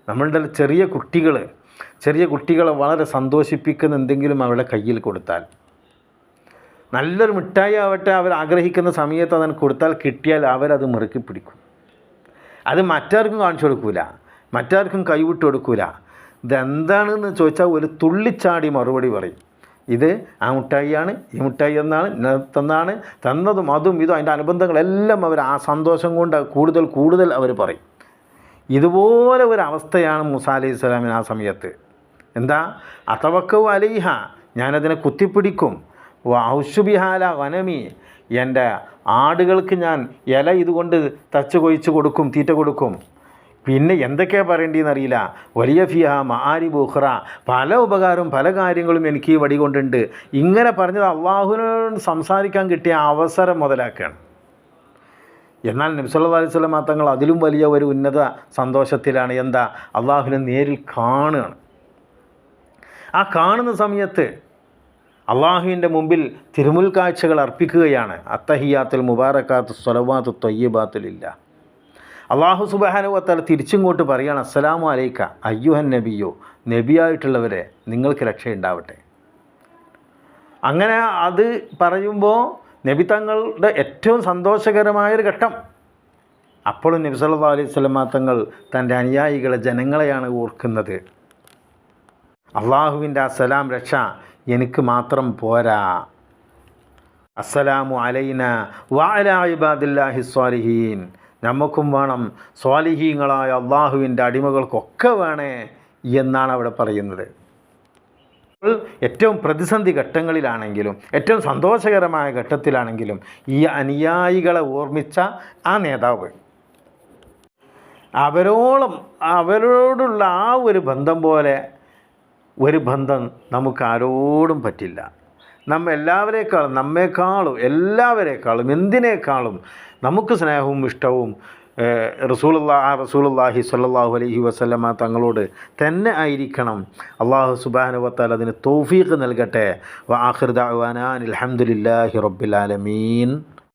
നമ്മളുടെ ചെറിയ കുട്ടികളെ വളരെ സന്തോഷിപ്പിക്കുന്ന എന്തെങ്കിലും അവരുടെ കയ്യിൽ കൊടുത്താൽ, നല്ലൊരു മിഠായി ആവട്ടെ, അവർ ആഗ്രഹിക്കുന്ന സമയത്ത് അതിന് കൊടുത്താൽ കിട്ടിയാൽ അവരത് മുറുക്കി പിടിക്കും. അത് മറ്റാർക്കും കാണിച്ചു കൊടുക്കൂല, മറ്റാർക്കും കൈവിട്ട് കൊടുക്കൂല. ഇതെന്താണെന്ന് ചോദിച്ചാൽ ഒരു തുള്ളിച്ചാടി മറുപടി പറയും. ഇത് ആ മുട്ടായിയാണ്, ഈ മുട്ടായി തന്നതാണ്, തന്നതും അതും ഇതും അതിൻ്റെ അനുബന്ധങ്ങളെല്ലാം അവർ ആ സന്തോഷം കൊണ്ട് കൂടുതൽ അവർ പറയും. ഇതുപോലെ ഒരു അവസ്ഥയാണ് മൂസ അലൈഹിസ്സലാമിന് ആ സമയത്ത്. എന്താ? അതവക്കൗ അലൈഹ, ഞാനതിനെ കുത്തിപ്പിടിക്കും. വഅഹുസ്സു ബിഹാ അലാ ഗനമി, എൻ്റെ ആടുകൾക്ക് ഞാൻ ഇല ഇതുകൊണ്ട് തച്ച് കൊഴിച്ച് കൊടുക്കും, തീറ്റ കൊടുക്കും. പിന്നെ എന്തൊക്കെയാണ് പറയേണ്ടതെന്ന് അറിയില്ല. വലിയ ഫിഹ മആരിബു ഉഖ്റ, പല ഉപകാരവും പല കാര്യങ്ങളും എനിക്ക് ഈ വടി കൊണ്ടുണ്ട്. ഇങ്ങനെ പറഞ്ഞത് അള്ളാഹുവിനോട് സംസാരിക്കാൻ കിട്ടിയ അവസരം മുതലാക്കുകയാണ്. എന്നാൽ നബി സല്ലല്ലാഹു അലൈഹി വസല്ലം തങ്ങൾ അതിലും വലിയ ഒരു ഉന്നത സന്തോഷത്തിലാണ്. എന്താ? അള്ളാഹുവിനെ നേരിൽ കാണുകയാണ്. ആ കാണുന്ന സമയത്ത് അള്ളാഹുവിൻ്റെ മുമ്പിൽ തിരുമുൽ കാഴ്ചകൾ അർപ്പിക്കുകയാണ്. അത്തഹിയാത്തുൽ മുബാറക്കാത്തു സ്വലവാത്തു ത്വയ്യിബാത്തുലില്ല. അള്ളാഹു സുബ്ഹാനഹു വ തആല തിരിച്ചിങ്ങോട്ട് പറയുകയാണ്, അസ്സലാമു അലൈക അയ്യുഹൻ നബിയോ, നബിയായിട്ടുള്ളവരെ നിങ്ങൾക്ക് രക്ഷയുണ്ടാവട്ടെ. അങ്ങനെ അത് പറയുമ്പോൾ നബി തങ്ങളുടെ ഏറ്റവും സന്തോഷകരമായൊരു ഘട്ടം. അപ്പോഴും നബി സല്ലല്ലാഹു അലൈഹി വസല്ലം തങ്ങൾ തൻ്റെ അനുയായികളെ, ജനങ്ങളെയാണ് ഓർക്കുന്നത്. അള്ളാഹുവിൻ്റെ ആ സലാം, രക്ഷ എനിക്ക് മാത്രം പോരാ. അസ്സലാമു അലൈന വഅലാ ഇബാദില്ലാഹി സ്വാലിഹീൻ, നമുക്കും വേണം, സ്വാലിഹീങ്ങളായ അള്ളാഹുവിൻ്റെ അടിമകൾക്കൊക്കെ വേണേ എന്നാണ് അവിടെ പറയുന്നത്. ഏറ്റവും പ്രതിസന്ധി ഘട്ടങ്ങളിലാണെങ്കിലും ഏറ്റവും സന്തോഷകരമായ ഘട്ടത്തിലാണെങ്കിലും ഈ അനുയായികളെ ഓർമ്മിച്ച ആ നേതാവ്, അവരോടുള്ള ആ ഒരു ബന്ധം പോലെ ഒരു ബന്ധം നമുക്ക് ആരോടും പറ്റില്ല. എല്ലാവരേക്കാളും എന്തിനേക്കാളും നമുക്ക് സ്നേഹവും ഇഷ്ടവും റസൂലുള്ളാഹി സ്വല്ലല്ലാഹു അലൈഹി വസല്ലമ തങ്ങളോട് തന്നെ ആയിരിക്കണം. അല്ലാഹു സുബ്ഹാനഹു വ തആല അതിന് തൗഫീഖ് നൽകട്ടെ. വ ആഖിറു ദഅ്വാനാ അൽഹംദുലില്ലാഹി റബ്ബിൽ ആലമീൻ.